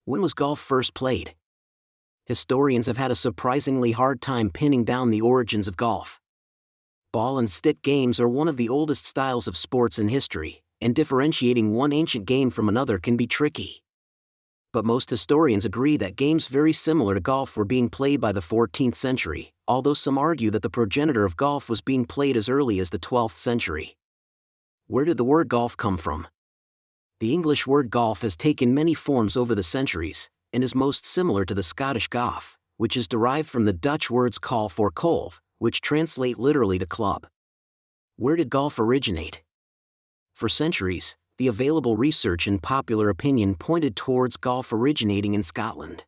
When was golf first played? Historians have had a surprisingly hard time pinning down the origins of golf. Ball and stick games are one of the oldest styles of sports in history, and differentiating one ancient game from another can be tricky. But most historians agree that games very similar to golf were being played by the 14th century, although some argue that the progenitor of golf was being played as early as the 12th century. Where did the word golf come from? The English word golf has taken many forms over the centuries, and is most similar to the Scottish golf, which is derived from the Dutch words kolf or kolf, which translate literally to club. Where did golf originate? For centuries, the available research and popular opinion pointed towards golf originating in Scotland.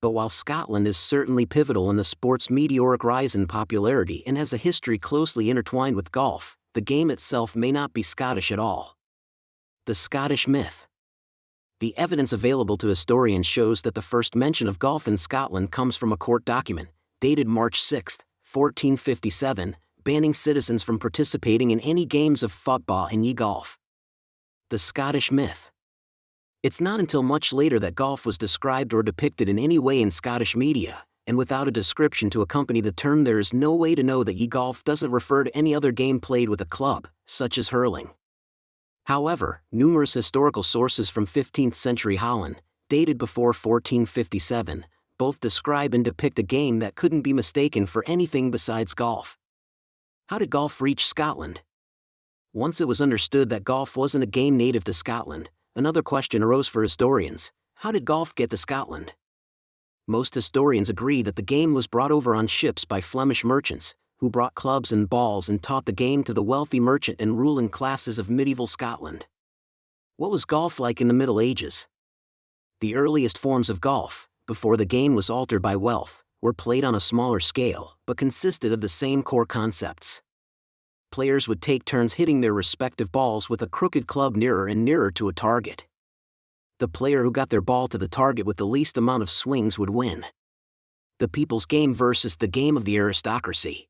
But while Scotland is certainly pivotal in the sport's meteoric rise in popularity and has a history closely intertwined with golf, the game itself may not be Scottish at all. The Scottish myth. The evidence available to historians shows that the first mention of golf in Scotland comes from a court document, dated March 6, 1457, banning citizens from participating in any games of football and golf. The Scottish myth. It's not until much later that golf was described or depicted in any way in Scottish media, and without a description to accompany the term there is no way to know that golf doesn't refer to any other game played with a club, such as hurling. However, numerous historical sources from 15th century Holland, dated before 1457, both describe and depict a game that couldn't be mistaken for anything besides golf. How did golf reach Scotland? Once it was understood that golf wasn't a game native to Scotland, another question arose for historians: how did golf get to Scotland? Most historians agree that the game was brought over on ships by Flemish merchants, who brought clubs and balls and taught the game to the wealthy merchant and ruling classes of medieval Scotland. What was golf like in the Middle Ages? The earliest forms of golf, before the game was altered by wealth, were played on a smaller scale, but consisted of the same core concepts. Players would take turns hitting their respective balls with a crooked club nearer and nearer to a target. The player who got their ball to the target with the least amount of swings would win. The people's game versus the game of the aristocracy.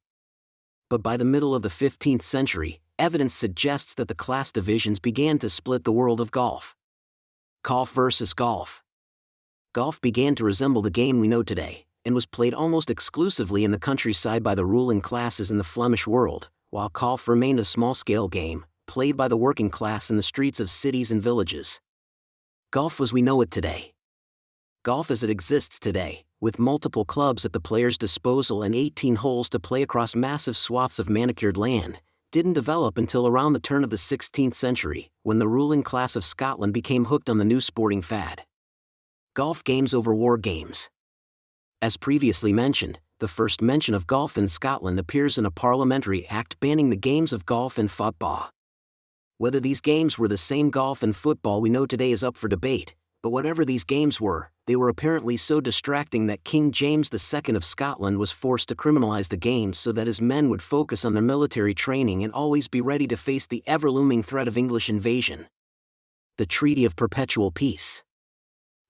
But by the middle of the 15th century, evidence suggests that the class divisions began to split the world of golf. Golf versus golf. Golf began to resemble the game we know today, and was played almost exclusively in the countryside by the ruling classes in the Flemish world, while golf remained a small-scale game, played by the working class in the streets of cities and villages. Golf as we know it today. Golf as it exists today, with multiple clubs at the player's disposal and 18 holes to play across massive swaths of manicured land, didn't develop until around the turn of the 16th century, when the ruling class of Scotland became hooked on the new sporting fad. Golf games over war games. As previously mentioned, the first mention of golf in Scotland appears in a parliamentary act banning the games of golf and football. Whether these games were the same golf and football we know today is up for debate, but whatever these games were, they were apparently so distracting that King James II of Scotland was forced to criminalize the games so that his men would focus on their military training and always be ready to face the ever-looming threat of English invasion. The Treaty of Perpetual Peace.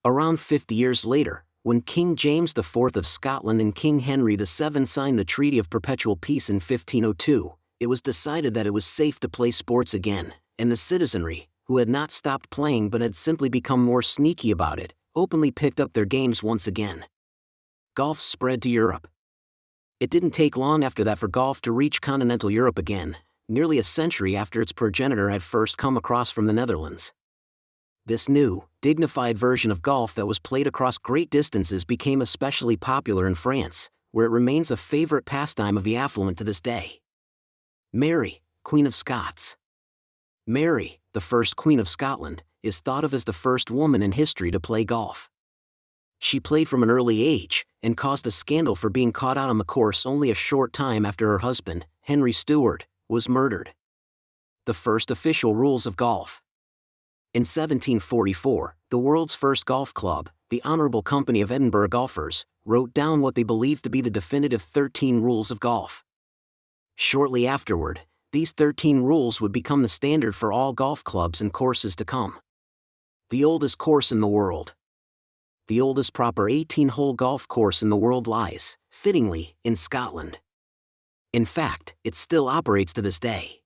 Around 50 years later, when King James IV of Scotland and King Henry VII signed the Treaty of Perpetual Peace in 1502, it was decided that it was safe to play sports again, and the citizenry, who had not stopped playing but had simply become more sneaky about it, openly picked up their games once again. Golf spread to Europe. It didn't take long after that for golf to reach continental Europe again, nearly a century after its progenitor had first come across from the Netherlands. This new, dignified version of golf that was played across great distances became especially popular in France, where it remains a favorite pastime of the affluent to this day. Mary, Queen of Scots. Mary, the first Queen of Scotland, is thought of as the first woman in history to play golf. She played from an early age, and caused a scandal for being caught out on the course only a short time after her husband, Henry Stuart, was murdered. The first official rules of golf. In 1744, the world's first golf club, the Honourable Company of Edinburgh Golfers, wrote down what they believed to be the definitive 13 rules of golf. Shortly afterward, these 13 rules would become the standard for all golf clubs and courses to come. The oldest course in the world. The oldest proper 18-hole golf course in the world lies, fittingly, in Scotland. In fact, it still operates to this day.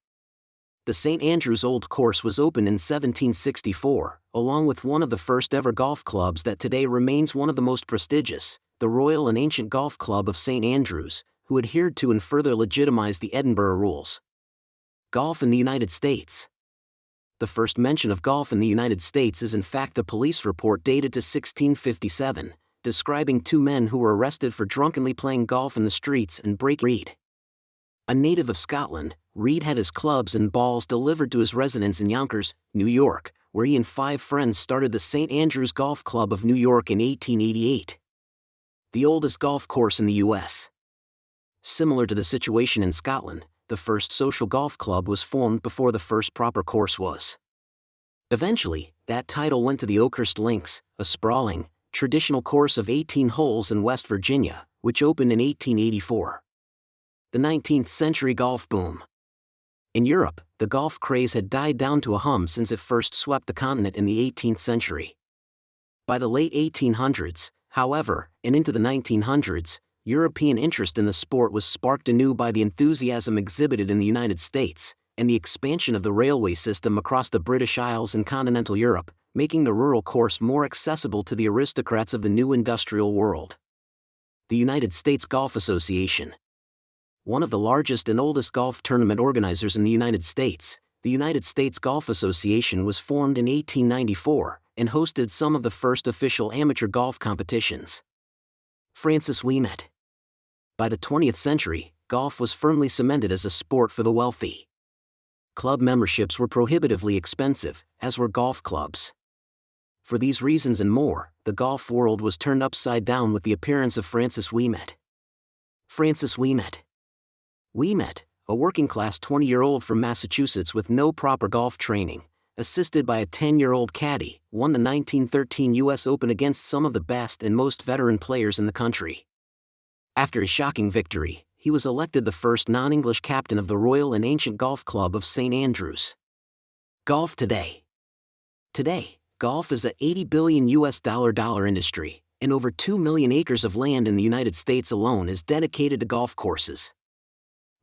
The St. Andrews Old Course was opened in 1764, along with one of the first ever golf clubs that today remains one of the most prestigious, the Royal and Ancient Golf Club of St. Andrews, who adhered to and further legitimized the Edinburgh Rules. Golf in the United States. The first mention of golf in the United States is in fact a police report dated to 1657, describing two men who were arrested for drunkenly playing golf in the streets and breaking Reed. A native of Scotland, Reed had his clubs and balls delivered to his residence in Yonkers, New York, where he and 5 friends started the St. Andrews Golf Club of New York in 1888. The oldest golf course in the U.S. Similar to the situation in Scotland, the first social golf club was formed before the first proper course was. Eventually, that title went to the Oakhurst Links, a sprawling, traditional course of 18 holes in West Virginia, which opened in 1884. The 19th century golf boom. In Europe, the golf craze had died down to a hum since it first swept the continent in the 18th century. By the late 1800s, however, and into the 1900s, European interest in the sport was sparked anew by the enthusiasm exhibited in the United States, and the expansion of the railway system across the British Isles and continental Europe, making the rural course more accessible to the aristocrats of the new industrial world. The United States Golf Association. One of the largest and oldest golf tournament organizers in the United States, the United States Golf Association was formed in 1894, and hosted some of the first official amateur golf competitions. Francis Ouimet. By the 20th century, golf was firmly cemented as a sport for the wealthy. Club memberships were prohibitively expensive, as were golf clubs. For these reasons and more, the golf world was turned upside down with the appearance of Francis Ouimet. Francis Ouimet. Ouimet, a working-class 20-year-old from Massachusetts with no proper golf training, assisted by a 10-year-old caddy, won the 1913 U.S. Open against some of the best and most veteran players in the country. After a shocking victory, he was elected the first non-English captain of the Royal and Ancient Golf Club of St. Andrews. Golf today. Today, golf is a $80 billion industry, and over 2 million acres of land in the United States alone is dedicated to golf courses.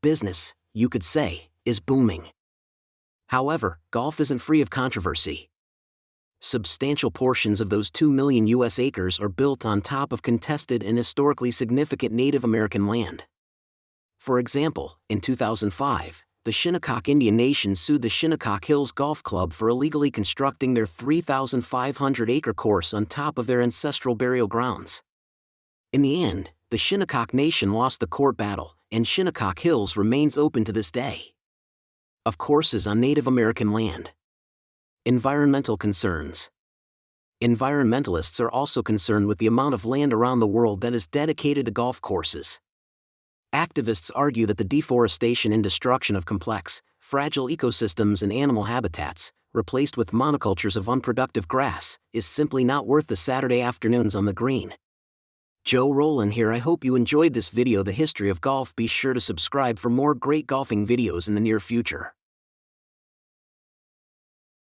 Business, you could say, is booming. However, golf isn't free of controversy. Substantial portions of those 2 million U.S. acres are built on top of contested and historically significant Native American land. For example, in 2005, the Shinnecock Indian Nation sued the Shinnecock Hills Golf Club for illegally constructing their 3,500-acre course on top of their ancestral burial grounds. In the end, the Shinnecock Nation lost the court battle, and Shinnecock Hills remains open to this day. Of courses on Native American land. Environmental concerns. Environmentalists are also concerned with the amount of land around the world that is dedicated to golf courses. Activists argue that the deforestation and destruction of complex, fragile ecosystems and animal habitats, replaced with monocultures of unproductive grass, is simply not worth the Saturday afternoons on the green. Joe Roland here. I hope you enjoyed this video, The History of Golf. Be sure to subscribe for more great golfing videos in the near future.